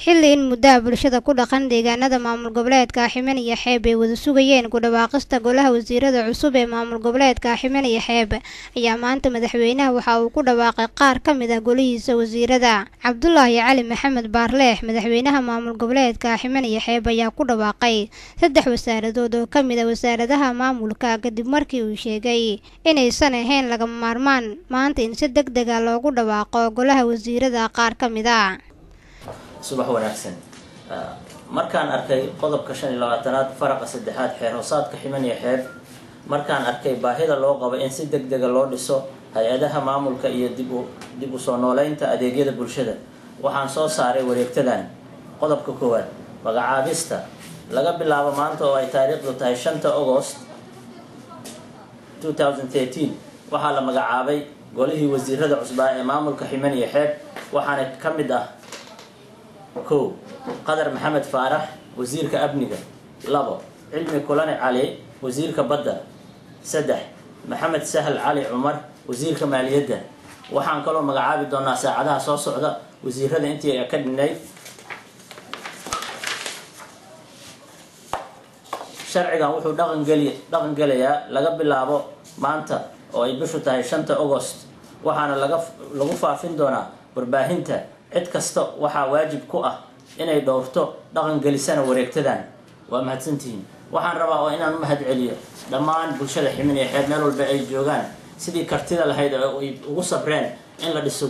xilli in muddo bulshada ku dhaqan deegaanada maamul goboleedka Ximen iyo Xeeb ay wada sugayeen ku dhawaaqista golaha wasiirada cusub ee maamul goboleedka Ximen iyo Xeeb ayaa maanta madaxweynaha waxa uu ku dhawaaqay qaar ka mid ah golihiisa wasiirada. Cabdullaahi Cali Maxamed Baarleex madaxweynaha maamul goboleedka Ximen iyo Xeeb ayaa ku dhawaaqay 3 wasaaradood oo ka mid ah wasaaradaha maamulka kadib markii uu sheegay inaysan ahayn lagama maarmaan maanta in si degdeg ah loogu dhawaaqo golaha wasiirada qaar ka mid ah. subax wanaagsan markaan arkay qodobka 25aad faraqa saddexaad xeer hoosaadka Ximen iyo Xeeb markaan arkay baahida loo qabo in si degdeg ah loo dhiso hay'adaha maamulka iyo dib u soo nooleynta adeegyada bulshada waxaan soo saaray wareegtadan qodobka koowaad magacaabista laga bilaabo maanta oo ay taariikhdu tahay 5 August 2013 waxaa la magacaabay golihii wasiirada cusub ee maamulka Ximen iyo Xeeb waxaana ka mid ah قدر محمد فارح وزير كأبنجة لبا علمي كولاني علي وزير كبدة سدح محمد سهل علي عمر وزير كمالية وحان كلهم مقعابي دونا ساعدها صوص عدا وزير هذا انتي أكد مني شرعي قام وحو دغن قليا لقب اللعبو مانتا ويبشو تاهي 5 أغسطس وحانا لغفا فين دونا برباهنتا cid kasta waxa waajib ku ah inay doorto dhaqan gelisana wareegtadan waa mahadsantiin waxaan rabaa oo inaan mahad celiyo dhammaan bulshada Ximen iyo Xeeb meel walba ay joogaan sidii kartida lahayd oo ay ugu sabreen in la dhiso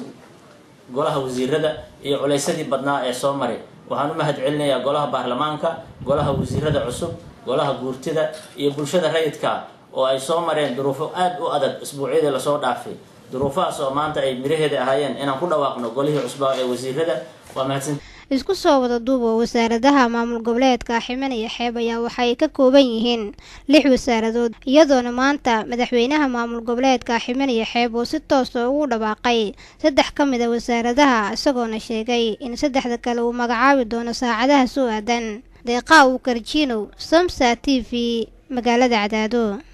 golaha wasiirada iyo culaysadii badnaa ee soo maray waxaan u mahad celinayaa golaha baarlamaanka golaha wasiirada cusub golaha guurtida iyo bulshada rayidka oo ay soo mareen duruufo aad u adag isbuucyada la soo dhaafay duruufahaas oo maanta ay miraheeda ahaayeen inaan ku dhawaaqno golihii cusub ee wasiirada waa mahadsan isku soo wada duubo wasaaradaha maamul goboleedka Ximen iyo Xeeb ayaa waxay ka kooban yihiin 6 wasaaradood iyadoona maanta madaxweynaha maamul goboleedka Ximen iyo Xeeb oo si toos ah ugu dhawaaqay 3 ka mid ah wasaaradaha isagoona sheegay in 3 kale uu magacaabi doono saacadaha soo aadan deeqa uu karjino Samsa TV magaalada Cadaado.